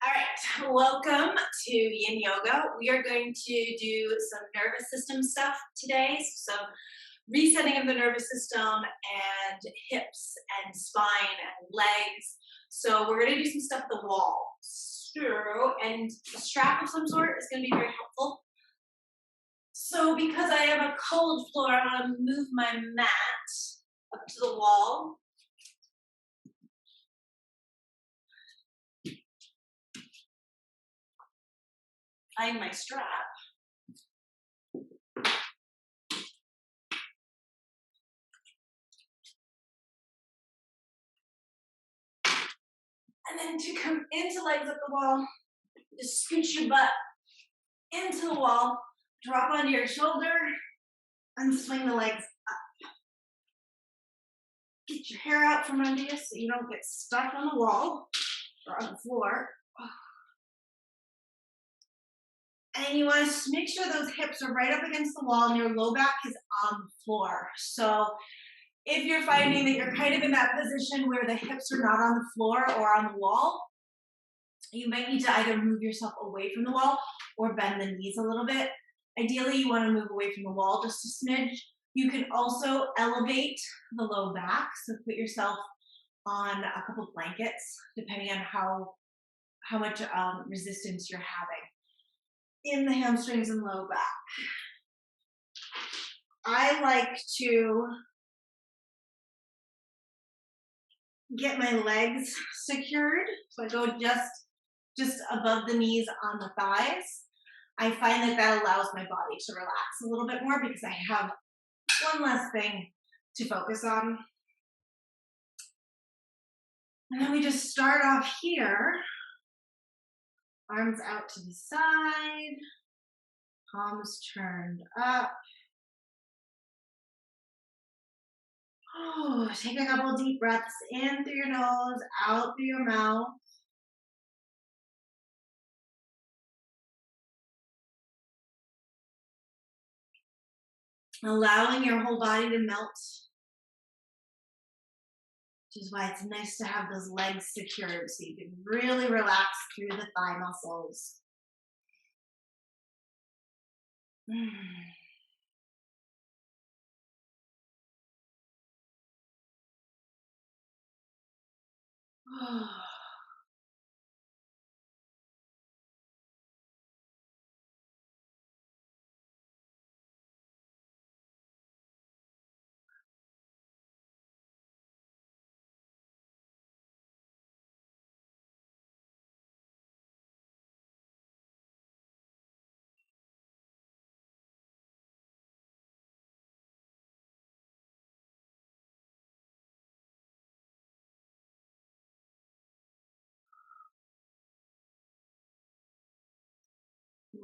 All right, welcome to Yin Yoga. We are going to do some nervous system stuff today. So, resetting of the nervous system and hips and spine and legs. So, we're going to do some stuff at the wall. And a strap of some sort is going to be very helpful. So, because I have a cold floor, I want to move my mat up to the wall. Find my strap. And then to come into legs up the wall, just scooch your butt into the wall, drop onto your shoulder, and swing the legs up. Get your hair out from under you so you don't get stuck on the wall or on the floor. And you want to make sure those hips are right up against the wall and your low back is on the floor. So if you're finding that you're kind of in that position where the hips are not on the floor or on the wall, you might need to either move yourself away from the wall or bend the knees a little bit. Ideally, you want to move away from the wall just a smidge. You can also elevate the low back, so put yourself on a couple blankets, depending on how much resistance you're having in the hamstrings and low back. I like to get my legs secured, so I go just above the knees on the thighs. I find that allows my body to relax a little bit more because I have one less thing to focus on. And then we just start off here. Arms out to the side, palms turned up. Oh, take a couple deep breaths in through your nose, out through your mouth. Allowing your whole body to melt, which is why it's nice to have those legs secured so you can really relax through the thigh muscles. Oh.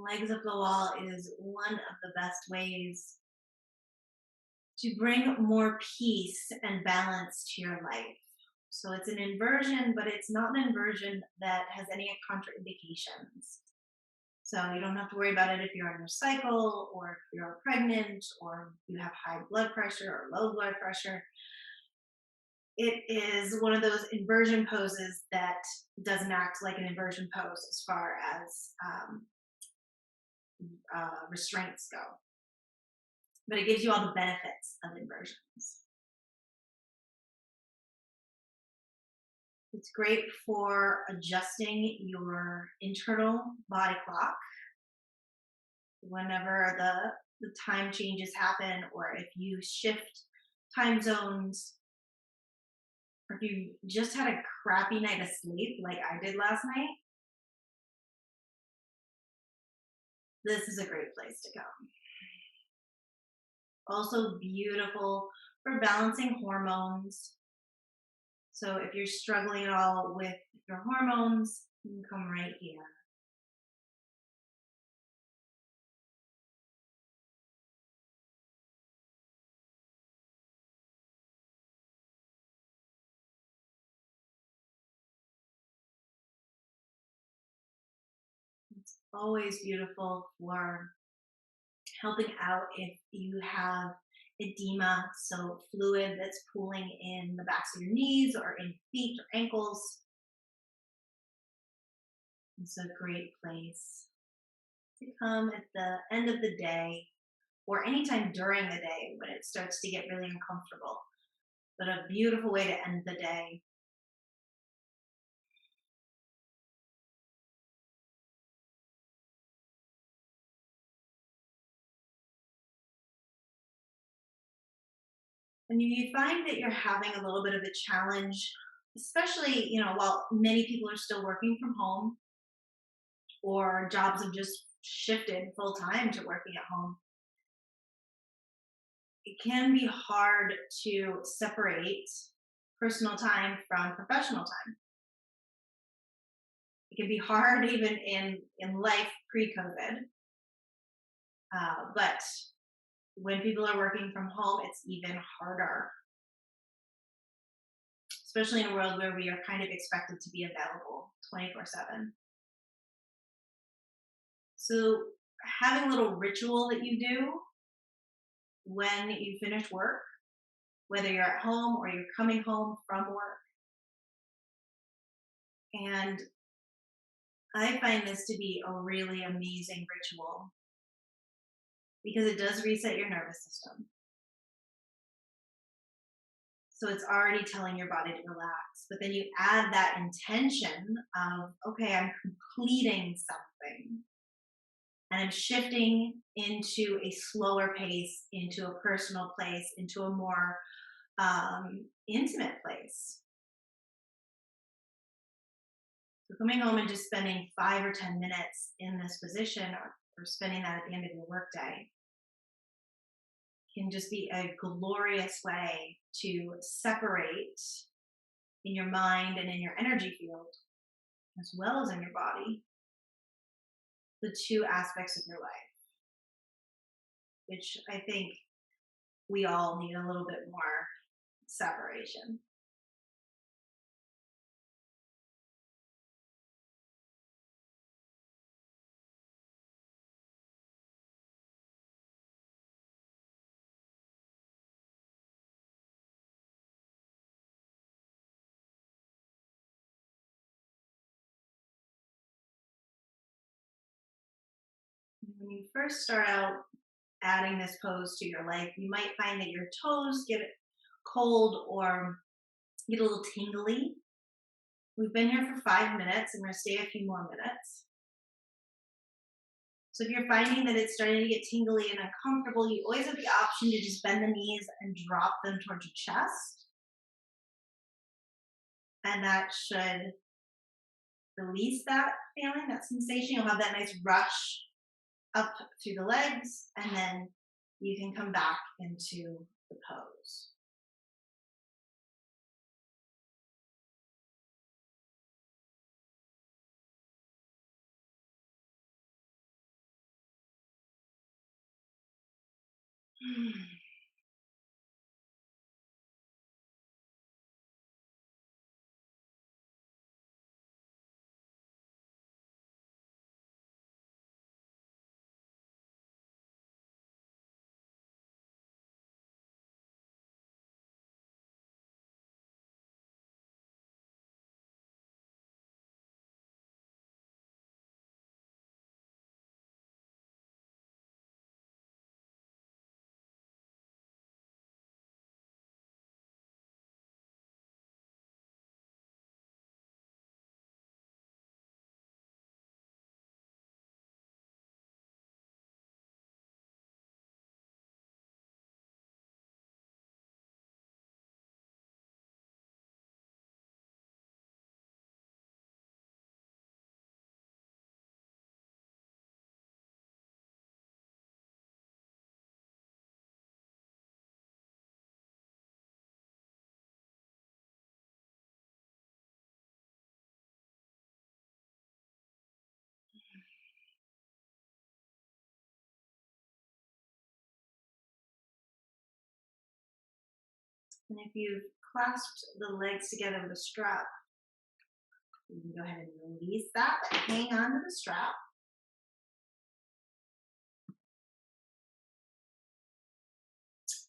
Legs up the wall is one of the best ways to bring more peace and balance to your life. So it's an inversion, but it's not an inversion that has any contraindications. So you don't have to worry about it if you're on your cycle or if you're pregnant or you have high blood pressure or low blood pressure. It is one of those inversion poses that doesn't act like an inversion pose as far as restraints go. But it gives you all the benefits of inversions. It's great for adjusting your internal body clock whenever the time changes happen, or if you shift time zones, or if you just had a crappy night of sleep like I did last night. This is a great place to go. Also beautiful for balancing hormones. So if you're struggling at all with your hormones, you can come right here. It's always beautiful for helping out if you have edema, so fluid that's pooling in the backs of your knees or in feet or ankles. It's a great place to come at the end of the day or anytime during the day when it starts to get really uncomfortable. But a beautiful way to end the day. And you find that you're having a little bit of a challenge, especially, while many people are still working from home or jobs have just shifted full time to working at home, it can be hard to separate personal time from professional time. It can be hard even in life pre-COVID, but when people are working from home, it's even harder, especially in a world where we are kind of expected to be available 24/7. So, having a little ritual that you do when you finish work, whether you're at home or you're coming home from work. And I find this to be a really amazing ritual because it does reset your nervous system. So it's already telling your body to relax. But then you add that intention of, okay, I'm completing something and I'm shifting into a slower pace, into a personal place, into a more intimate place. So coming home and just spending 5 or 10 minutes in this position or spending that at the end of your workday can just be a glorious way to separate in your mind and in your energy field, as well as in your body, the two aspects of your life, which I think we all need a little bit more separation. When you first start out adding this pose to your life, you might find that your toes get cold or get a little tingly. We've been here for 5 minutes and we're going to stay a few more minutes. So if you're finding that it's starting to get tingly and uncomfortable, you always have the option to just bend the knees and drop them towards your chest. And that should release that feeling, that sensation. You'll have that nice rush up through the legs, and then you can come back into the pose. And if you've clasped the legs together with a strap, you can go ahead and release that, but hang on to the strap.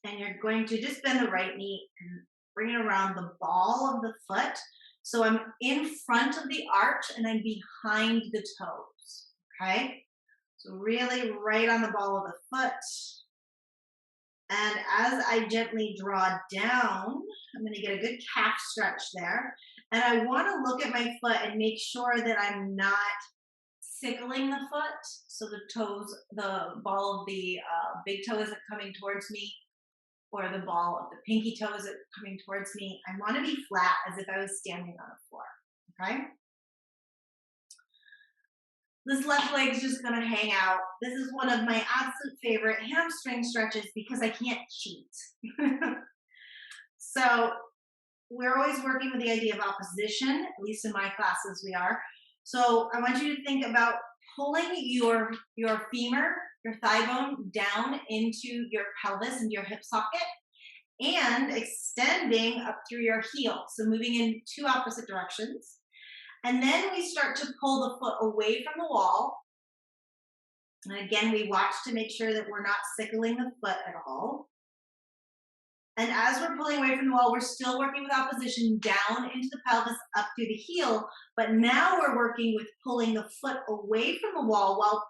And you're going to just bend the right knee and bring it around the ball of the foot So I'm in front of the arch and I'm behind the toes, okay? So really right on the ball of the foot. And as I gently draw down, I'm going to get a good calf stretch there. And I want to look at my foot and make sure that I'm not sickling the foot. So the toes, the ball of the big toe isn't coming towards me, or the ball of the pinky toe isn't coming towards me. I want to be flat as if I was standing on the floor. Okay. This left leg's just going to hang out. This is one of my absolute favorite hamstring stretches because I can't cheat. So we're always working with the idea of opposition, at least in my classes we are. So I want you to think about pulling your femur, your thigh bone down into your pelvis and your hip socket and extending up through your heel. So moving in two opposite directions. And then we start to pull the foot away from the wall. And again, we watch to make sure that we're not sickling the foot at all. And as we're pulling away from the wall, we're still working with opposition down into the pelvis, up through the heel. But now we're working with pulling the foot away from the wall while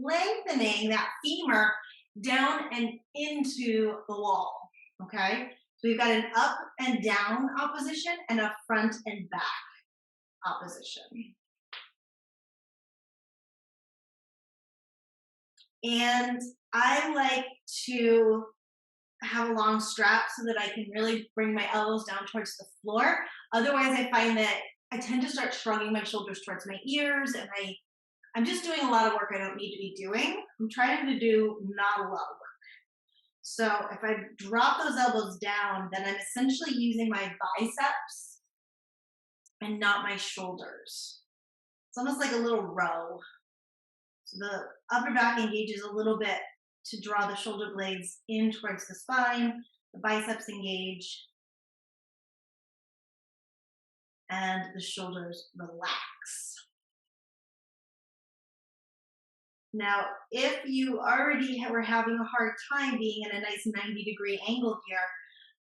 lengthening that femur down and into the wall. Okay? So we've got an up and down opposition and a front and back opposition. And I like to have a long strap so that I can really bring my elbows down towards the floor. Otherwise, I find that I tend to start shrugging my shoulders towards my ears, and I'm just doing a lot of work I don't need to be doing. I'm trying to do not a lot of work. So if I drop those elbows down, then I'm essentially using my biceps and not my shoulders. It's almost like a little row. So the upper back engages a little bit to draw the shoulder blades in towards the spine. The biceps engage. And the shoulders relax. Now, if you already were having a hard time being in a nice 90-degree angle here,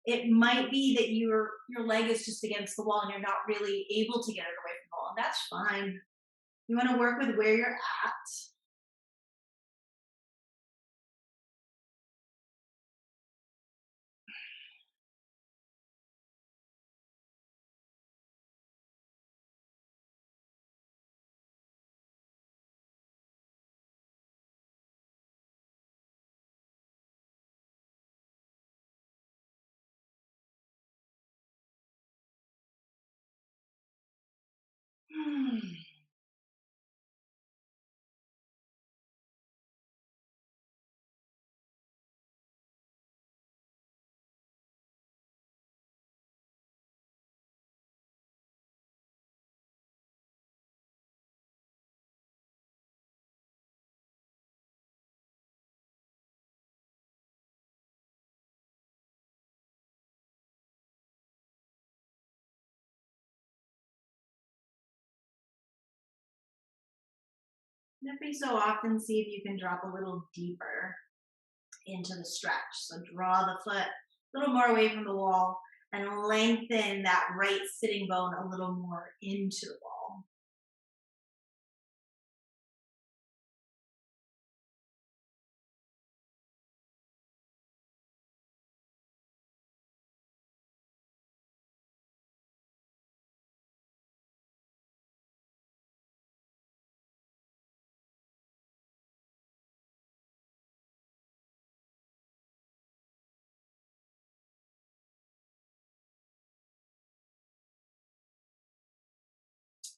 it might be that your leg is just against the wall and you're not really able to get it away from the wall. And that's fine. You want to work with where you're at. And every so often, see if you can drop a little deeper into the stretch. So draw the foot a little more away from the wall and lengthen that right sitting bone a little more into the wall.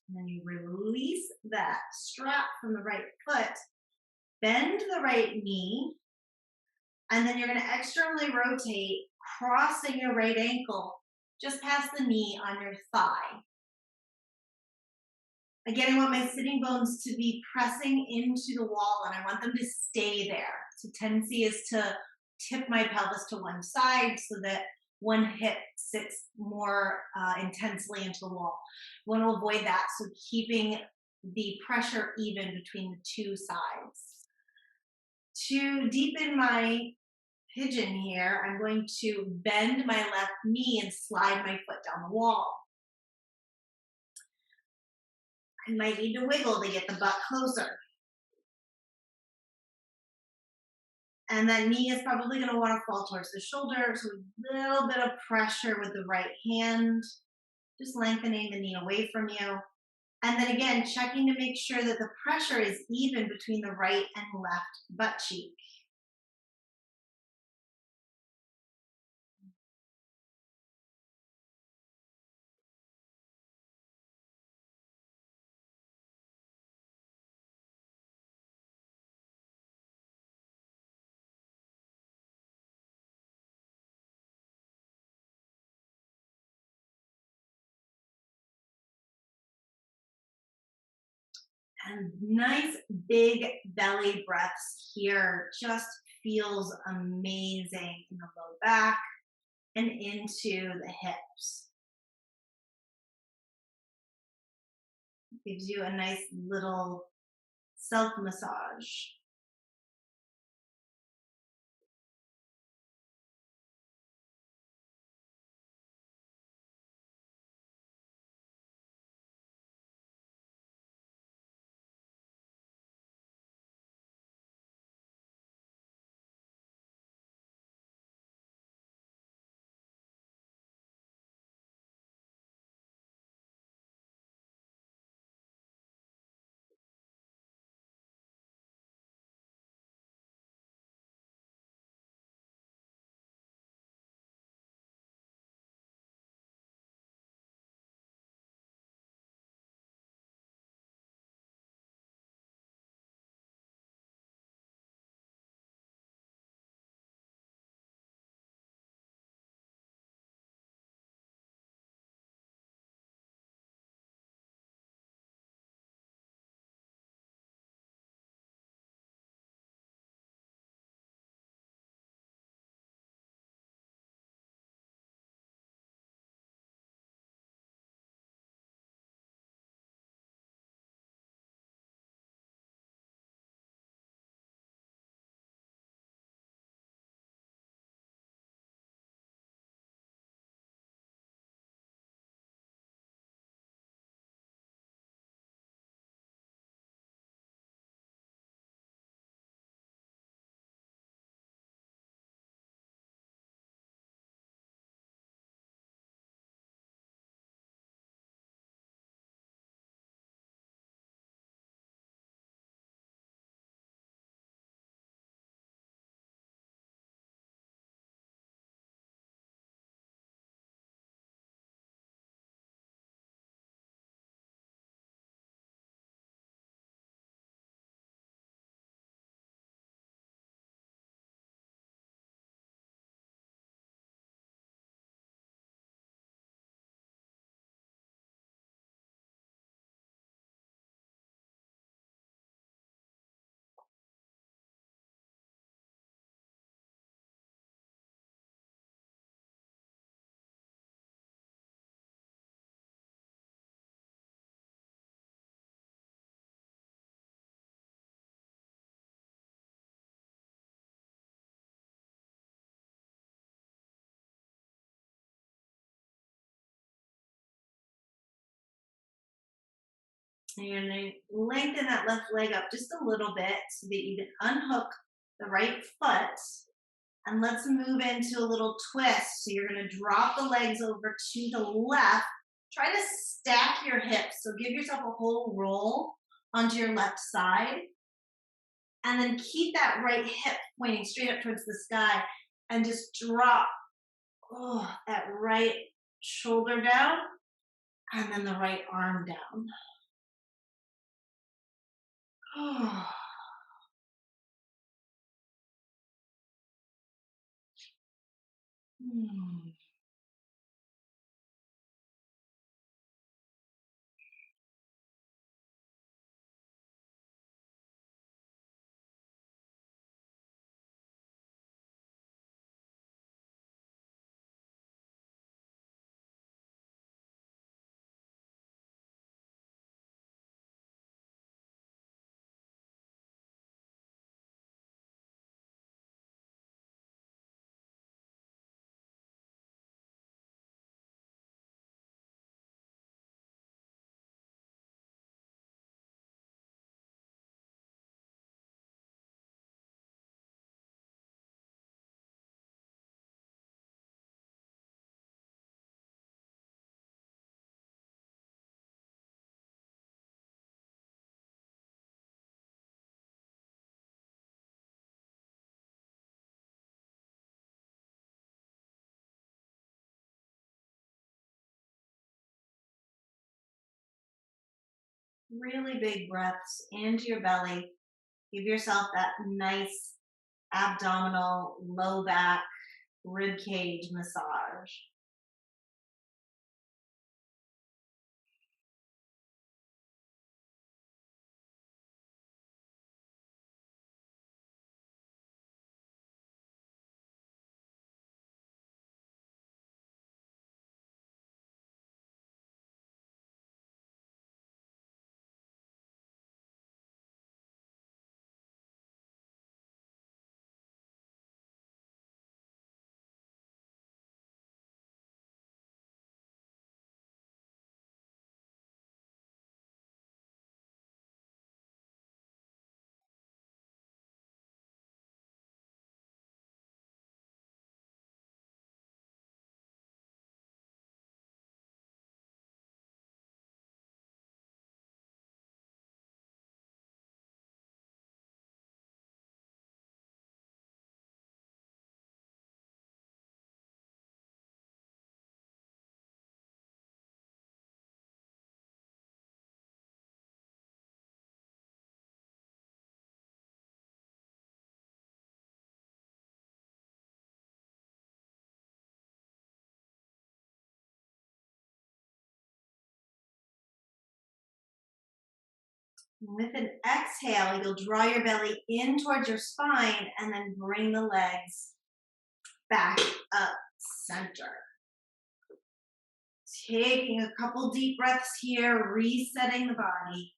And then you release that strap from the right foot, bend the right knee, and then you're going to externally rotate, crossing your right ankle just past the knee on your thigh. Again, I want my sitting bones to be pressing into the wall and I want them to stay there. So tendency is to tip my pelvis to one side so that one hip sits more intensely into the wall. You want to avoid that, so keeping the pressure even between the two sides. To deepen my pigeon here, I'm going to bend my left knee and slide my foot down the wall. I might need to wiggle to get the butt closer. And that knee is probably going to want to fall towards the shoulder. So a little bit of pressure with the right hand, just lengthening the knee away from you. And then again, checking to make sure that the pressure is even between the right and left butt cheek. And nice big belly breaths here. Just feels amazing in the low back and into the hips. Gives you a nice little self massage. And you're going to lengthen that left leg up just a little bit so that you can unhook the right foot. And let's move into a little twist. So you're going to drop the legs over to the left. Try to stack your hips. So give yourself a whole roll onto your left side. And then keep that right hip pointing straight up towards the sky. And just drop that right shoulder down. And then the right arm down. Oh. Hmm. really big breaths into your belly. Give yourself that nice abdominal, low back, rib cage massage. With an exhale, you'll draw your belly in towards your spine and then bring the legs back up center. Taking a couple deep breaths here, resetting the body.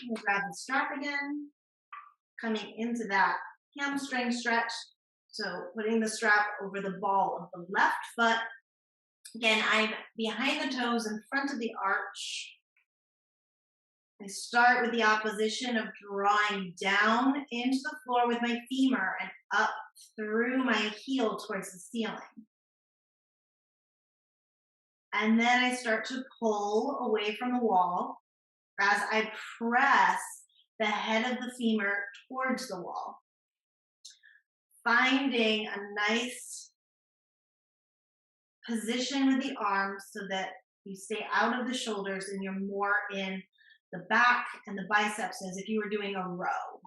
We'll grab the strap again, coming into that hamstring stretch. So putting the strap over the ball of the left foot. Again, I'm behind the toes in front of the arch. I start with the opposition of drawing down into the floor with my femur and up through my heel towards the ceiling. And then I start to pull away from the wall as I press the head of the femur towards the wall, finding a nice position with the arms so that you stay out of the shoulders and you're more in the back and the biceps as if you were doing a row.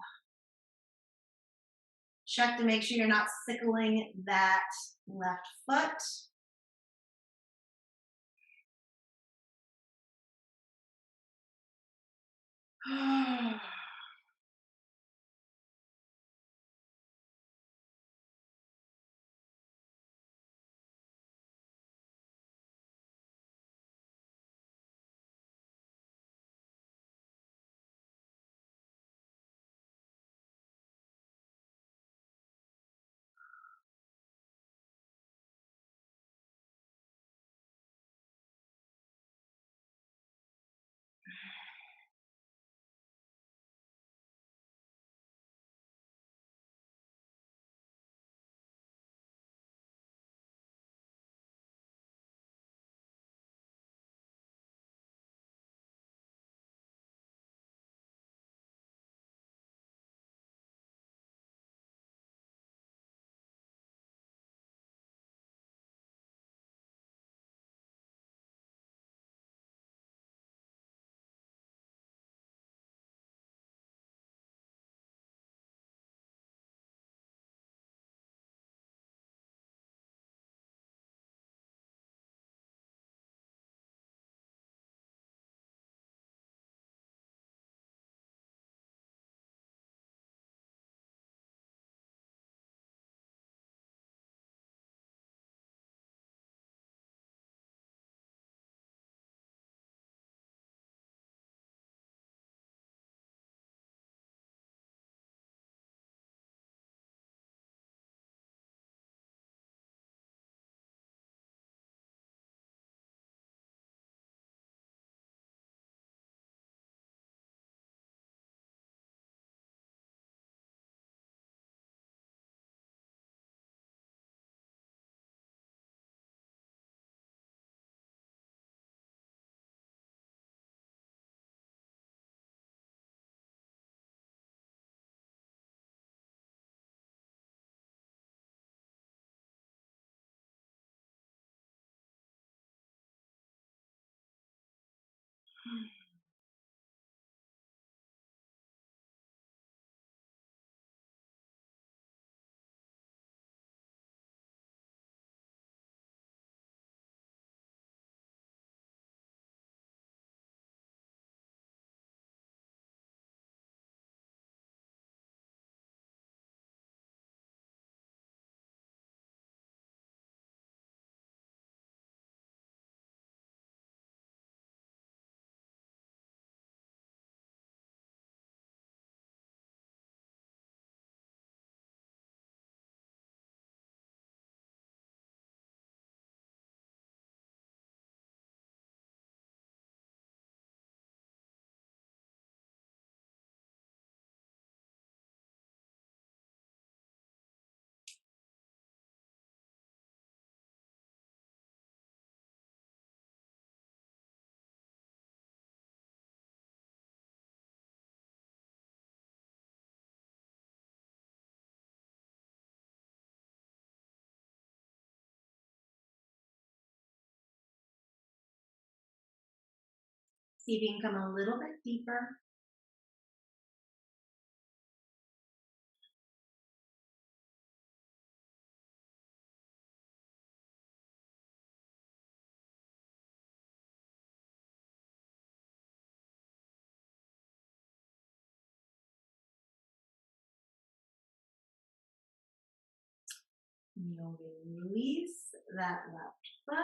Check to make sure you're not sickling that left foot. See if you can come a little bit deeper. You'll release that left foot.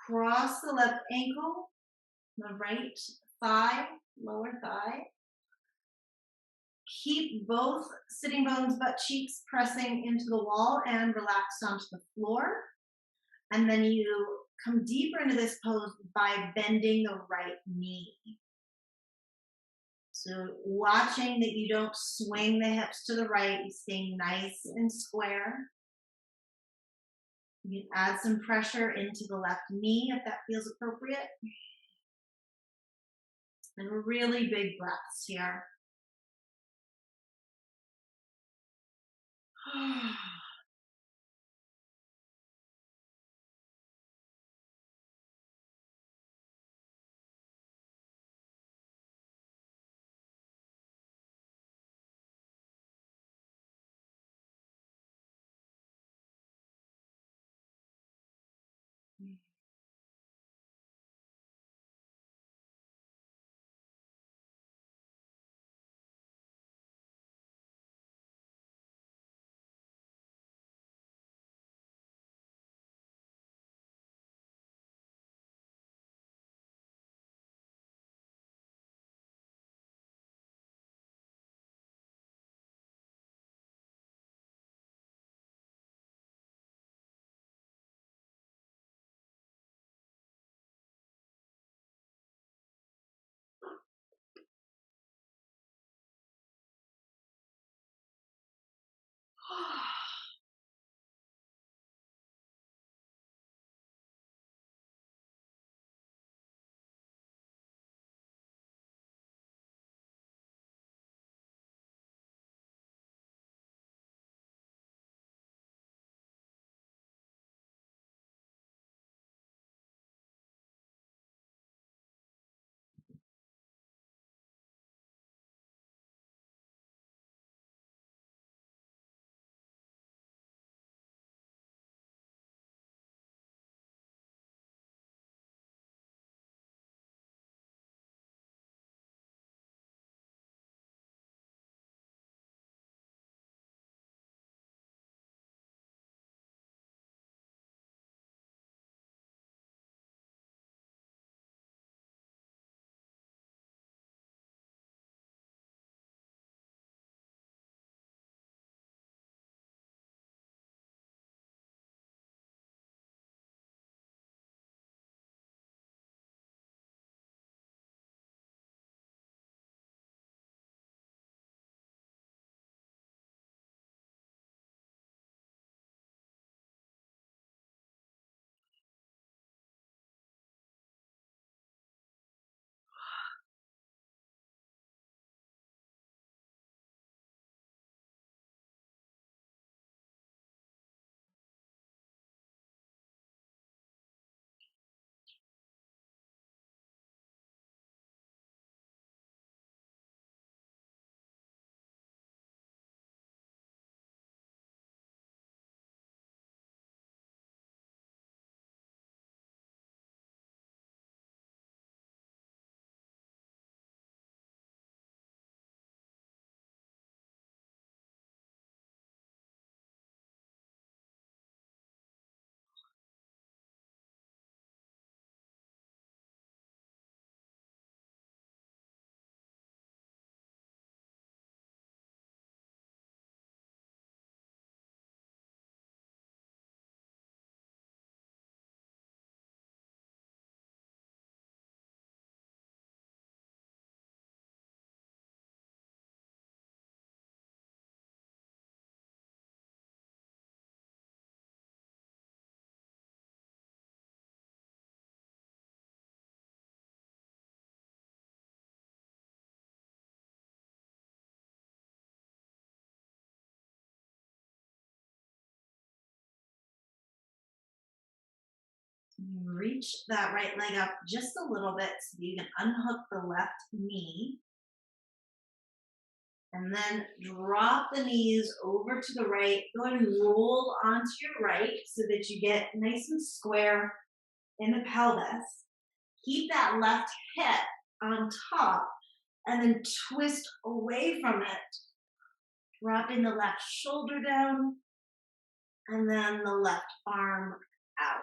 Cross the left ankle, the right thigh, lower thigh. Keep both sitting bones, butt cheeks pressing into the wall and relaxed onto the floor. And then you come deeper into this pose by bending the right knee. So watching that you don't swing the hips to the right, you stay nice and square. You can add some pressure into the left knee if that feels appropriate. And really big breaths here. You reach that right leg up just a little bit so that you can unhook the left knee. And then drop the knees over to the right. Go ahead and roll onto your right so that you get nice and square in the pelvis. Keep that left hip on top and then twist away from it, dropping the left shoulder down and then the left arm out.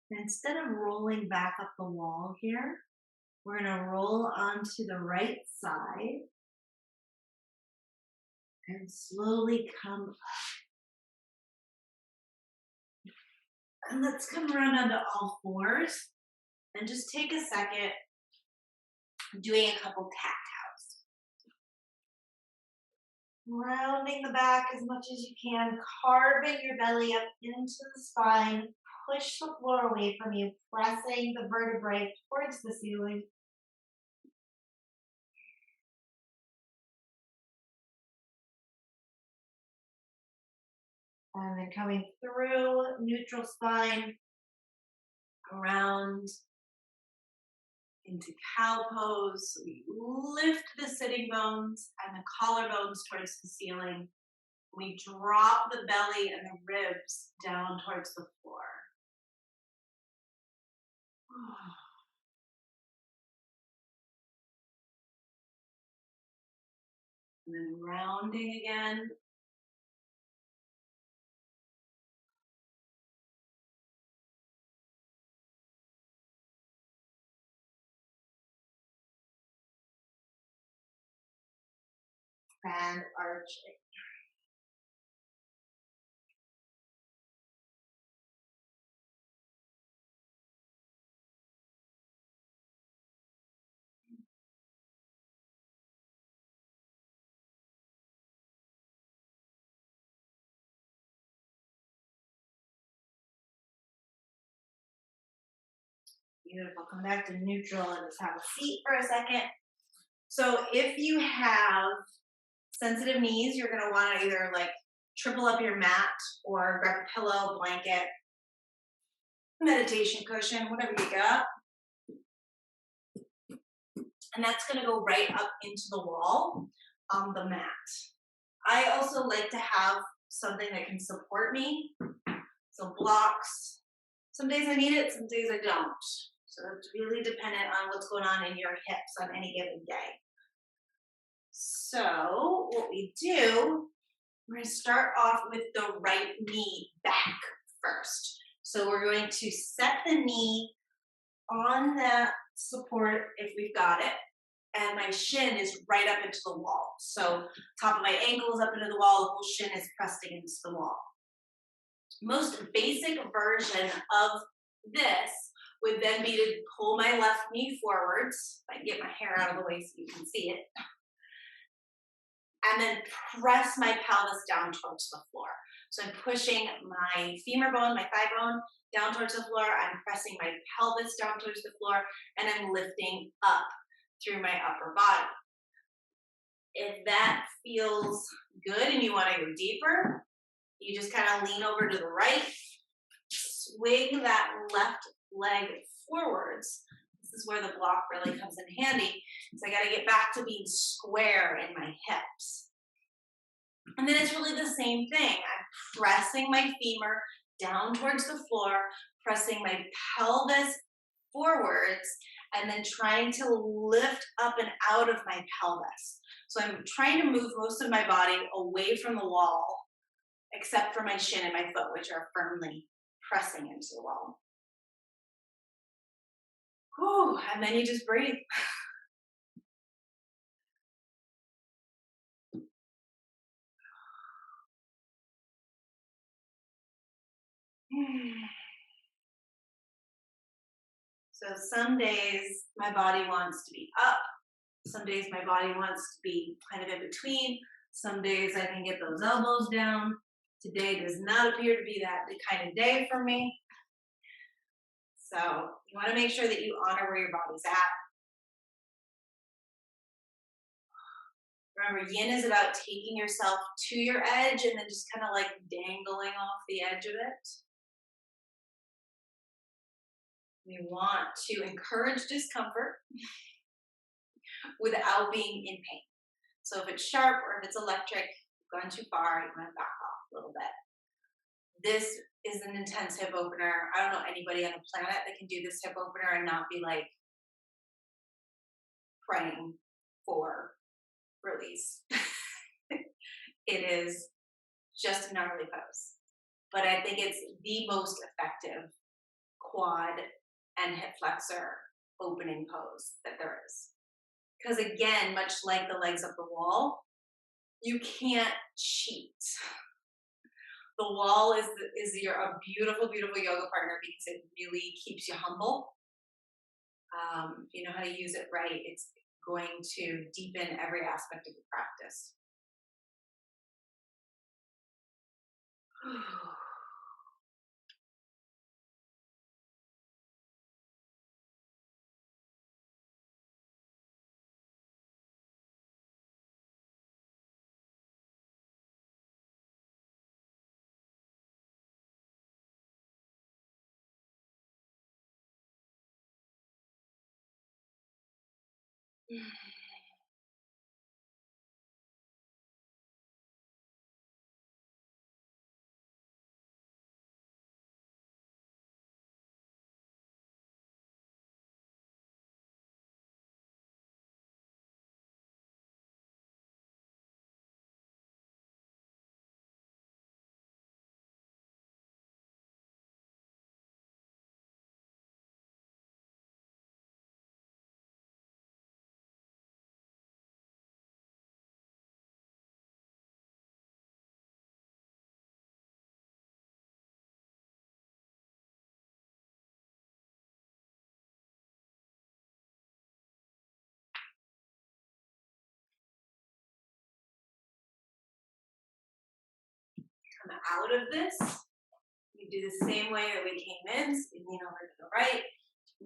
Instead of rolling back up the wall here, we're going to roll onto the right side and slowly come up. And let's come around onto all fours and just take a second doing a couple cat cows. Rounding the back as much as you can, carving your belly up into the spine. Push the floor away from you, pressing the vertebrae towards the ceiling. And then coming through neutral spine, around into cow pose. We lift the sitting bones and the collarbones towards the ceiling. We drop the belly and the ribs down towards the floor. And then rounding again. And arching. Beautiful. Come back to neutral and just have a seat for a second. So if you have sensitive knees, you're going to want to either like triple up your mat or grab a pillow, blanket, meditation cushion, whatever you got. And that's going to go right up into the wall on the mat. I also like to have something that can support me. So blocks. Some days I need it, some days I don't. So it's really dependent on what's going on in your hips on any given day. So what we do, we're going to start off with the right knee back first. So we're going to set the knee on that support if we've got it. And my shin is right up into the wall. So top of my ankle is up into the wall, the whole shin is pressed against the wall. Most basic version of this would then be to pull my left knee forwards. If I get my hair out of the way so you can see it. And then press my pelvis down towards the floor. So I'm pushing my femur bone, my thigh bone down towards the floor. I'm pressing my pelvis down towards the floor, and I'm lifting up through my upper body. If that feels good and you want to go deeper, you just kind of lean over to the right, swing that left leg forwards. This is where the block really comes in handy. So I got to get back to being square in my hips. And then it's really the same thing. I'm pressing my femur down towards the floor, pressing my pelvis forwards, and then trying to lift up and out of my pelvis. So I'm trying to move most of my body away from the wall, except for my shin and my foot, which are firmly pressing into the wall. Whew, and then you just breathe. So some days my body wants to be up. Some days my body wants to be kind of in between. Some days I can get those elbows down. Today does not appear to be that kind of day for me. So you want to make sure that you honor where your body's at. Remember, yin is about taking yourself to your edge and then just kind of like dangling off the edge of it. We want to encourage discomfort without being in pain. So if it's sharp or if it's electric, you've gone too far, you want to back off a little bit. This is an intense hip opener. I don't know anybody on the planet that can do this hip opener and not be like praying for release. It is just a gnarly pose. But I think it's the most effective quad and hip flexor opening pose that there is. Because again, much like the legs up the wall, you can't cheat. The wall is a beautiful, beautiful yoga partner because it really keeps you humble. If you know how to use it right, it's going to deepen every aspect of your practice. Come out of this. We do the same way that we came in. So we lean over to the right.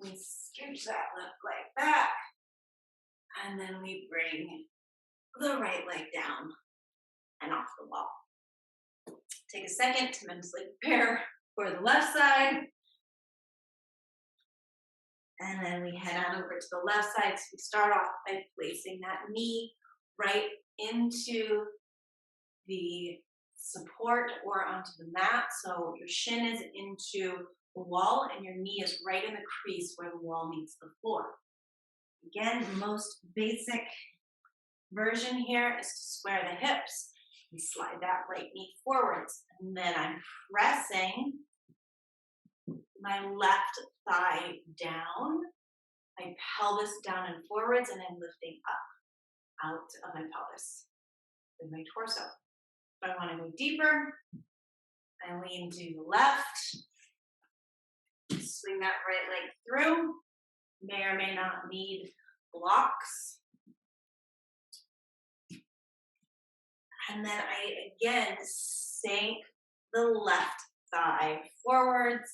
We scooch that left leg back. And then we bring the right leg down and off the wall. Take a second to mentally prepare for the left side. And then we head on over to the left side. So we start off by placing that knee right into the support or onto the mat. So your shin is into the wall and your knee is right in the crease where the wall meets the floor. Again, the most basic version here is to square the hips and slide that right knee forwards. And then I'm pressing my left thigh down, my pelvis down and forwards, and I'm lifting up out of my pelvis with my torso. If I want to go deeper, I lean to the left, swing that right leg through, may or may not need blocks. And then I again sink the left thigh forwards,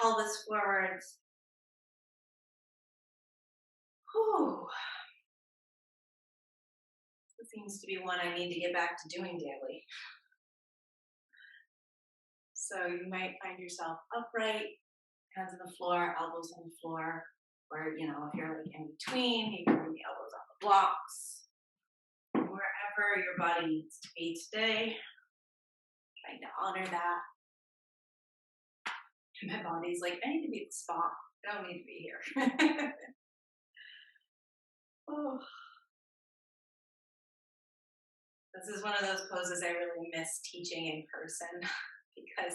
pelvis forwards. Whew. This seems to be one I need to get back to doing daily. So you might find yourself upright, hands on the floor, elbows on the floor, or if you're like in between, you can bring the elbows on the blocks. Wherever your body needs to be today, trying to honor that. My body's like, I need to be at the spa. I don't need to be here. Oh. This is one of those poses I really miss teaching in person because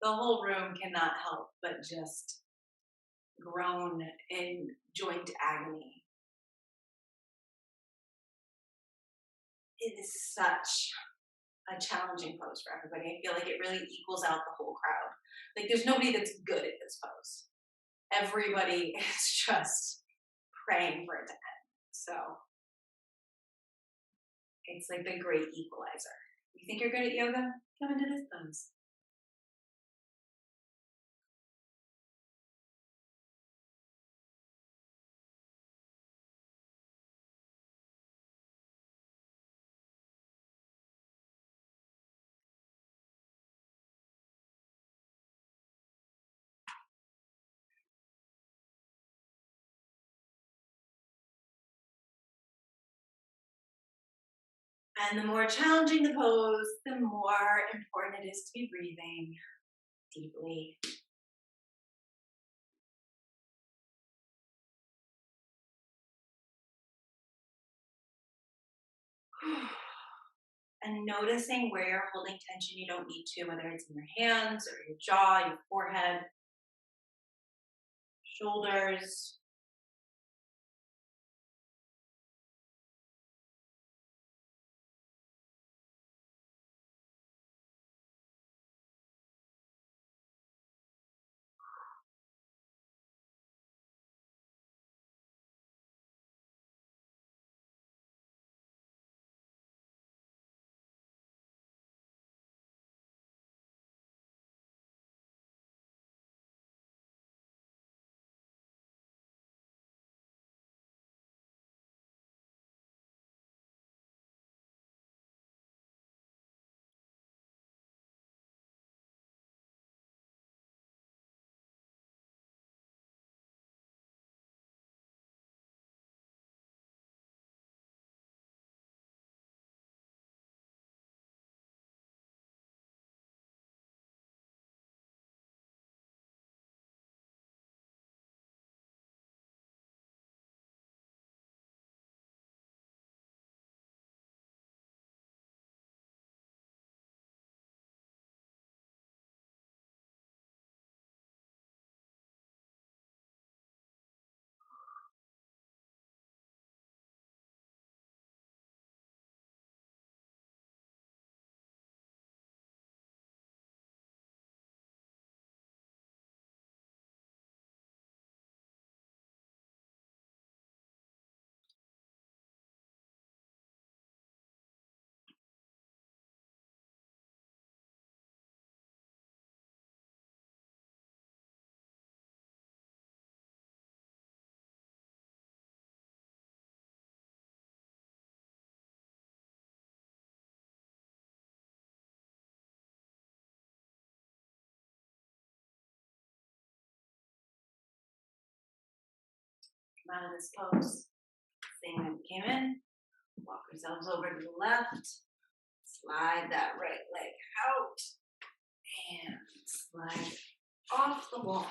the whole room cannot help but just groan in joint agony. It is such a challenging pose for everybody. I feel like it really equals out the whole crowd. Like there's nobody that's good at this pose. Everybody is just praying for it to end. So it's like the great equalizer. You think you're good at yoga? Come into this pose. And the more challenging the pose, the more important it is to be breathing deeply. And noticing where you're holding tension you don't need to, whether it's in your hands or your jaw, your forehead, shoulders. Come out of this pose. Same way we came in. Walk ourselves over to the left. Slide that right leg out. And slide off the wall.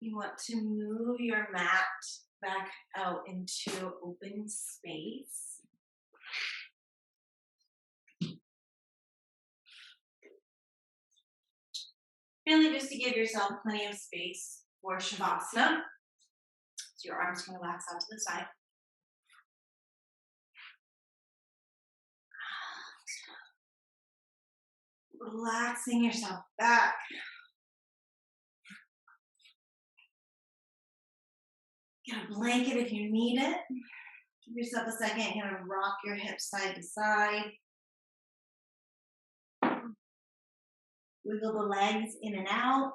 You want to move your mat back out into open space. Really just to give yourself plenty of space for Shavasana. So your arms can relax out to the side. Relaxing yourself back. Get a blanket if you need it. Give yourself a second. You're going to rock your hips side to side. Wiggle the legs in and out.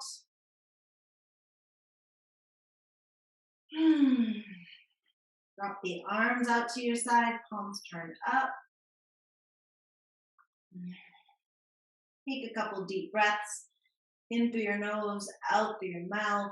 Drop the arms out to your side, palms turned up. Take a couple deep breaths. In through your nose, out through your mouth.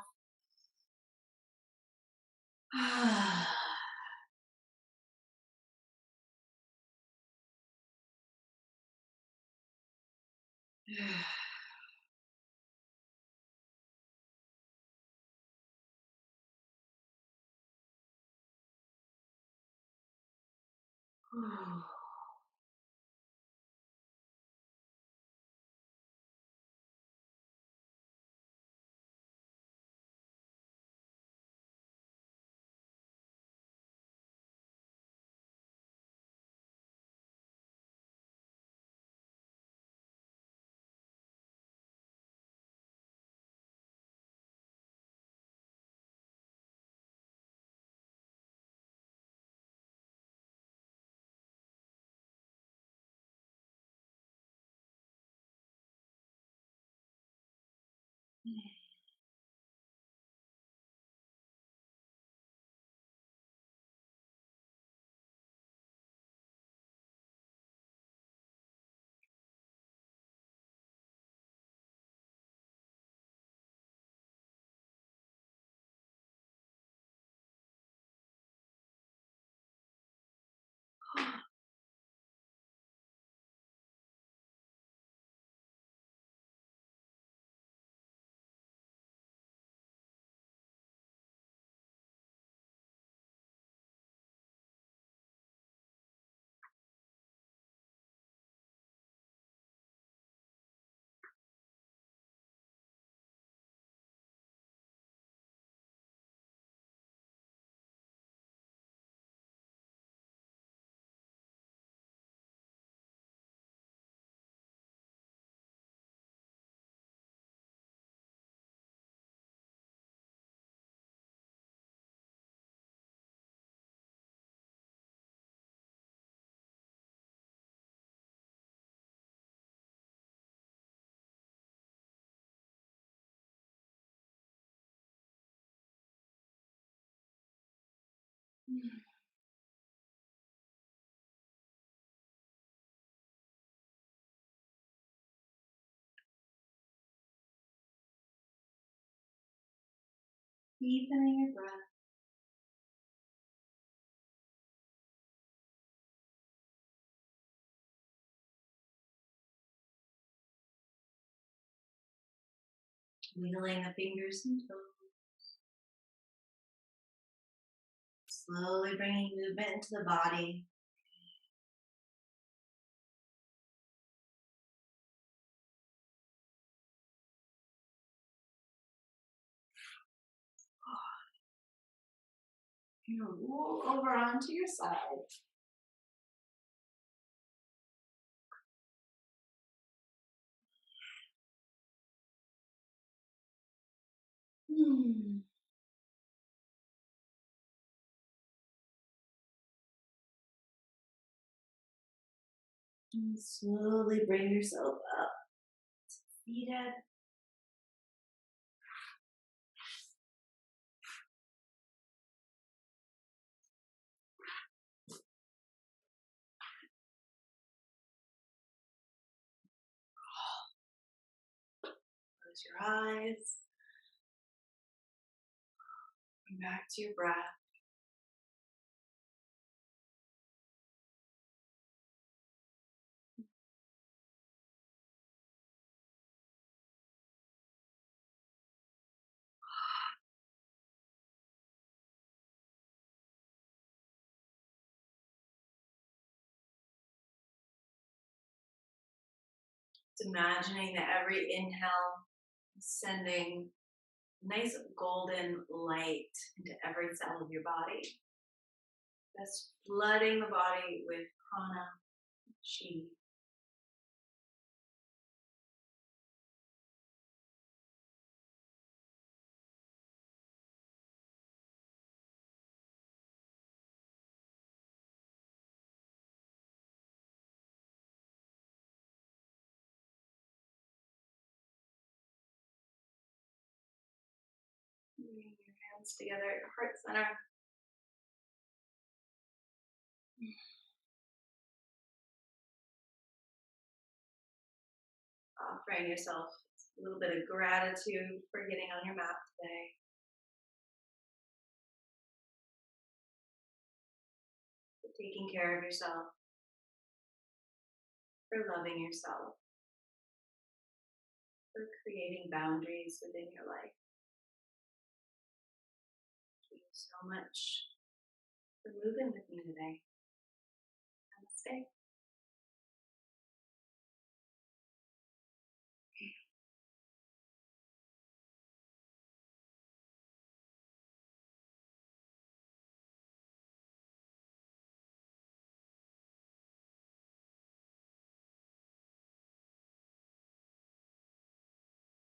Deepening your breath. Wiggling the fingers and toes. Slowly bringing movement into the body. You're going to roll over onto your side. And slowly bring yourself up. Seated. Close your eyes. Come back to your breath. It's imagining that every inhale is sending nice golden light into every cell of your body. That's flooding the body with prana, chi. Bring your hands together at your heart center. Offering yourself a little bit of gratitude for getting on your mat today, for taking care of yourself, for loving yourself, for creating boundaries within your life. Thank you so much for moving with me today. Namaste.